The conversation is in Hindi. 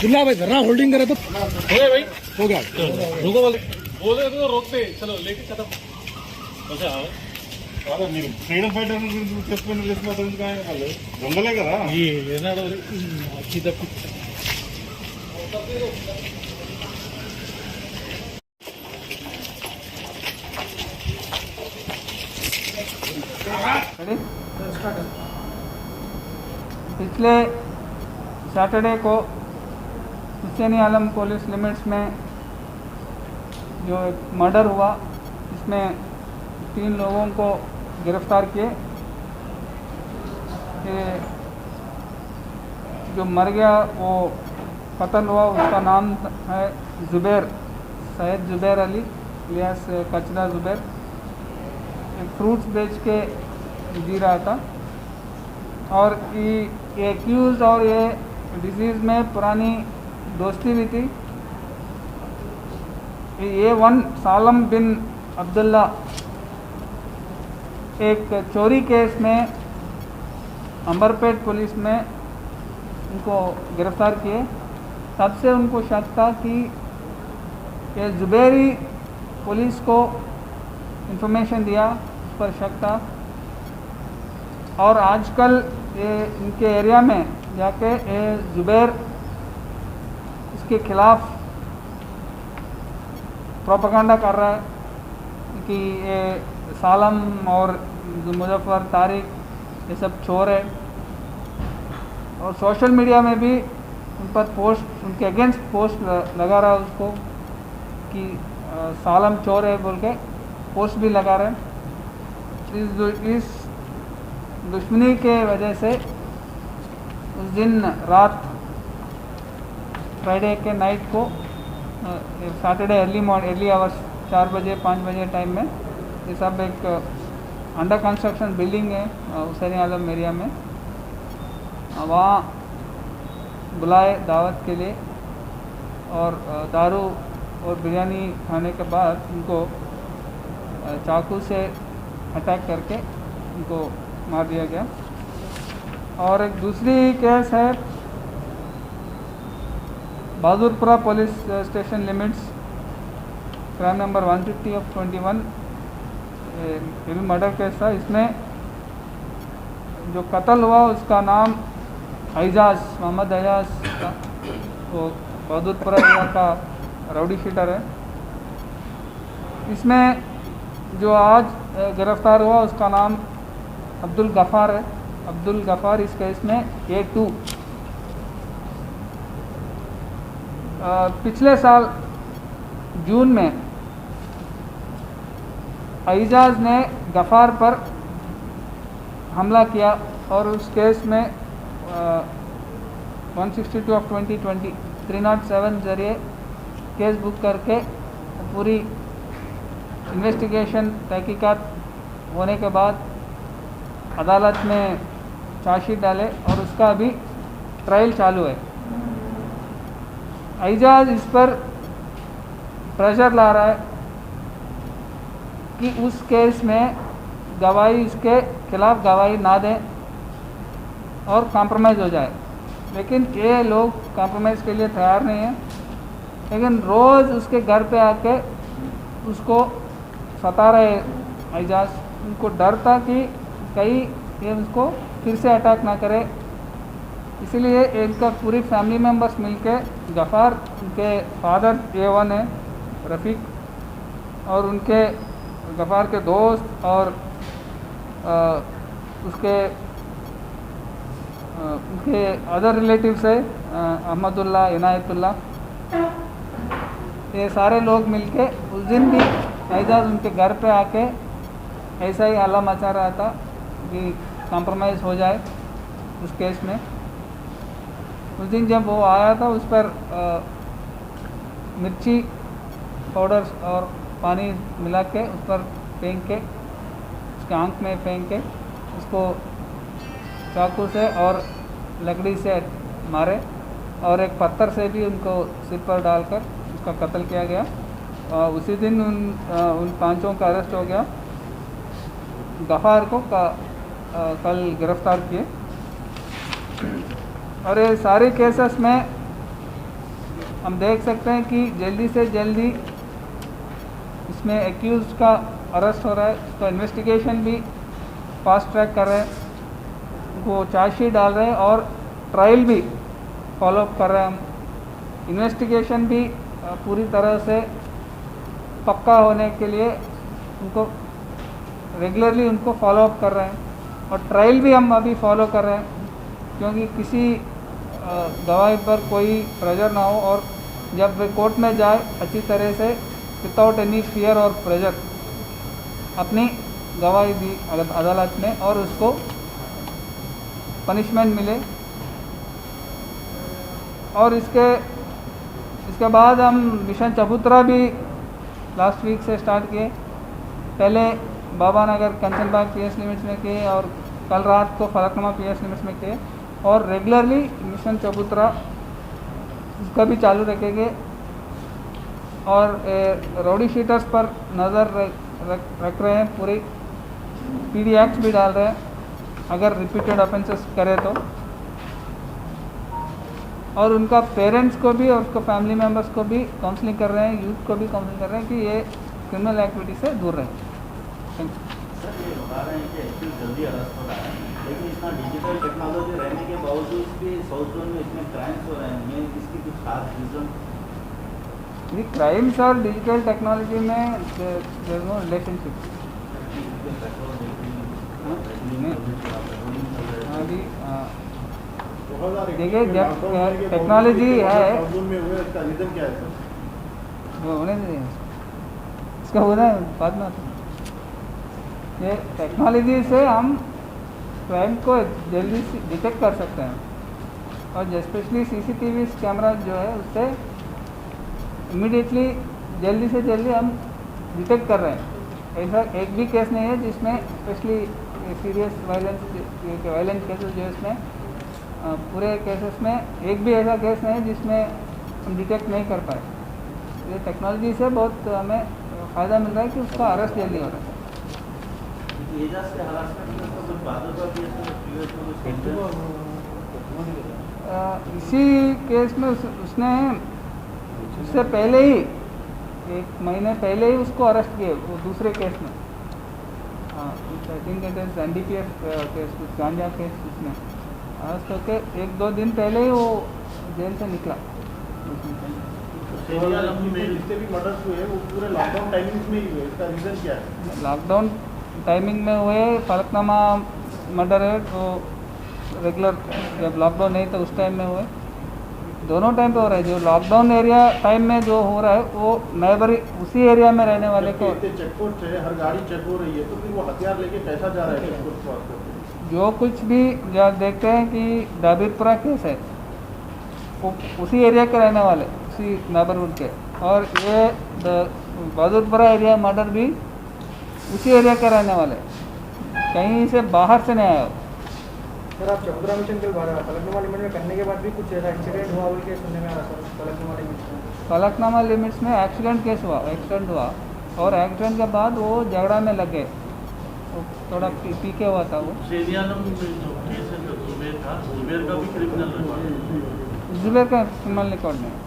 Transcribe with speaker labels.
Speaker 1: जिन्ना भाई धरना होल्डिंग करे तो
Speaker 2: भाई
Speaker 1: हो गया।
Speaker 2: रुको बोले तो रोकते चलो लेके खत्म మీరు ఫ్రీడమ్ ఫైటర్ చెప్పుకుని దొంగలే కదా ఏనాడు అచ్చి తప్పి
Speaker 3: पिछले सैटरडे को हुसैन आलम पुलिस लिमिट्स में जो एक मर्डर हुआ, इसमें 3 लोगों को गिरफ्तार किए। जो मर गया वो कत्ल हुआ, उसका नाम है जुबैर, सैयद जुबैर अली इलियास कचरा जुबैर। एक फ्रूट्स बेच के जी रहा था और ये एक्यूज और ये डिजीज़ में पुरानी दोस्ती भी थी। ये वन सालम बिन अब्दुल्ला एक चोरी केस में अंबरपेट पुलिस में उनको गिरफ्तार किए। तब से उनको शक था कि ये जुबैरी पुलिस को इंफॉर्मेशन दिया, उस पर शक था। और आजकल ये इनके एरिया में जाके ये जुबैर इसके खिलाफ प्रोपेगेंडा कर रहा है कि ये सालम और मुजफ्फर तारिक ये सब चोर है। और सोशल मीडिया में भी उन पर पोस्ट, उनके अगेंस्ट पोस्ट लगा रहा है उसको कि सालम चोर है बोल के पोस्ट भी लगा रहे हैं। इस दुश्मनी के वजह से उस दिन रात फ्राइडे के नाइट को सैटरडे अर्ली आवर्स 4 बजे 5 बजे टाइम में, ये सब एक अंडर कंस्ट्रक्शन बिल्डिंग है हुसैन आलम एरिया में, वहाँ बुलाए दावत के लिए और दारू और बिरयानी खाने के बाद उनको चाकू से अटैक करके उनको मार दिया गया। और एक दूसरी केस है Bahadurpura police station limits, crime number 150 of 21, ये भी मर्डर केस था। इसमें जो कत्ल हुआ उसका नाम एजाज, मोहम्मद एजाज था, वो बहादुरपुरा जिला का राउडी शीटर है। इसमें जो आज गिरफ्तार हुआ उसका नाम अब्दुल गफ़ार है। अब्दुल गफ़ार इस केस में A2। पिछले साल जून में एजाज ने गफ़ार पर हमला किया और उस केस में 162 ऑफ 2020 307 जरिए केस बुक करके पूरी इन्वेस्टिगेशन तहकीकात होने के बाद अदालत में चार्जशीट डाले और उसका अभी ट्रायल चालू है। एजाज इस पर प्रेशर ला रहा है कि उस केस में गवाही, उसके खिलाफ गवाही ना दें और कॉम्प्रोमाइज़ हो जाए, लेकिन ये लोग कॉम्प्रोमाइज़ के लिए तैयार नहीं हैं। लेकिन रोज़ उसके घर पे आके उसको सता रहे एजाज। उनको डर था कि कहीं ये उसको फिर से अटैक ना करे, इसीलिए इनका पूरी फैमिली मेम्बर्स मिलके गफ़ार, उनके फादर A1 है रफ़ीक, और उनके गफ़ार के दोस्त और उनके अदर रिलेटिव्स है अहमदुल्ला, इनायतुल्ला, ये सारे लोग मिलके उस दिन भी एजाज उनके घर पे आके ऐसा ही हल्ला मचा रहा था कि कॉम्प्रोमाइज़ हो जाए उस केस में। उस दिन जब वो आया था उस पर मिर्ची पाउडर और पानी मिला के उस पर फेंक के, उसके आँख में फेंक के उसको चाकू से और लकड़ी से मारे और एक पत्थर से भी उनको सिर पर डालकर उसका कत्ल किया गया। उसी दिन उन पांचों का अरेस्ट हो गया। गफार को कल गिरफ्तार किए। और ये सारे केसेस में हम देख सकते हैं कि जल्दी से जल्दी इसमें एक्यूज का अरेस्ट हो रहा है, तो इन्वेस्टिगेशन भी फास्ट ट्रैक कर रहे हैं, वो चार्जशीट डाल रहे हैं और ट्रायल भी फॉलो अप कर रहे हैं हम। इन्वेस्टिगेशन भी पूरी तरह से पक्का होने के लिए उनको रेगुलरली उनको फॉलो अप कर रहे हैं और ट्रायल भी हम अभी फॉलो कर रहे हैं, क्योंकि किसी गवाही पर कोई प्रेशर ना हो और जब वे कोर्ट में जाए अच्छी तरह से विदाउट एनी फियर और प्रेशर अपनी गवाही दी अदालत में और उसको पनिशमेंट मिले। और इसके बाद हम मिशन चबूतरा भी लास्ट वीक से स्टार्ट किए। पहले बाबा नगर कंचनबाग पीएस लिमिट्स में किए और कल रात को फलकनुमा पीएस लिमिट्स में किए और रेगुलरली मिशन चबूतरा उसका भी चालू रखेंगे और रौडी शीटर्स पर नज़र रख रहे हैं। पूरी पीडी एक्ट भी डाल रहे हैं अगर रिपीटेड ऑफेंसेस करे तो, और उनका पेरेंट्स को भी और उसको फैमिली मेम्बर्स को भी काउंसलिंग कर रहे हैं, यूथ को भी काउंसलिंग कर रहे हैं कि ये क्रिमिनल एक्टिविटी से दूर रहें। Thank you.
Speaker 4: सर, ये बता रहे हैं कि एक्चुअली जल्दी अरेस्ट हो रहा है, लेकिन इतना डिजिटल टेक्नोलॉजी रहने के बावजूद भी साउथ जोन में इतने क्राइम्स हो रहे हैं, इसकी कुछ खास रीज़न?
Speaker 3: ये क्राइम्स और डिजिटल टेक्नोलॉजी में देयर इज नो रिलेशनशिप। अभी देखिए जब टेक्नोलॉजी है वो होने दीजिए, इसका होना है बाद में आता है। ये टेक्नोलॉजी से हम क्राइम को जल्दी से डिटेक्ट कर सकते हैं और स्पेशली सीसीटीवी कैमरा जो है उससे इमीडिएटली जल्दी से जल्दी हम डिटेक्ट कर रहे हैं। ऐसा एक भी केस नहीं है जिसमें स्पेशली सीरियस वायलेंस केसेस जो इसमें पूरे केसेस में एक भी ऐसा केस नहीं है जिसमें हम डिटेक्ट नहीं कर पाए। ये टेक्नोलॉजी से बहुत हमें फ़ायदा मिल रहा है कि उसका अरेस्ट जल्दी हो रहा है। इसी केस में उसने उससे पहले ही 1 महीने पहले ही उसको अरेस्ट किए वो दूसरे केस में। I think it is NDPF case, गांजा केस, उसमें अरेस्ट होके 1-2 दिन पहले ही वो जेल से निकला।
Speaker 4: जितने भी मर्डर्स हुए वो पूरे लॉकडाउन टाइमिंग में ही हुए, इसका रीज़न क्या है?
Speaker 3: लॉकडाउन टाइमिंग में हुए। फलकनुमा मर्डर है तो रेगुलर जब लॉकडाउन नहीं तो उस टाइम में हुए, दोनों टाइम पे हो रहा है। जो लॉकडाउन एरिया टाइम में जो हो रहा है वो नेबर उसी एरिया में रहने वाले को
Speaker 4: चेकपोस्ट है, हर गाड़ी चेक हो रही है, तो फिर वो हथियार लेके कैसा जा रहा है चेकपोस्ट पर?
Speaker 3: जो कुछ भी जब देखते हैं कि दाबिरपुरा केस है वो उसी एरिया के रहने वाले, उसी नेबरहुड के, और ये बहादुरपुरा एरिया मर्डर भी उसी एरिया के रहने वाले, कहीं से बाहर से नहीं आया।
Speaker 1: सर आप चबूतरा मिशन के बारे में फलकनुमा लिमिट में करने के बाद भी कुछ ऐसा एक्सीडेंट हुआ बोल के सुनने में आ रहा सर? फलकनुमा लिमिट्स में
Speaker 3: फलकनुमा लिमिट्स में एक्सीडेंट केस हुआ, एक्सीडेंट हुआ और एक्सीडेंट के बाद वो झगड़ा में लगे, थोड़ा पी के हुआ था वो। जुबेर का क्रिमिनल रिकॉर्ड नहीं।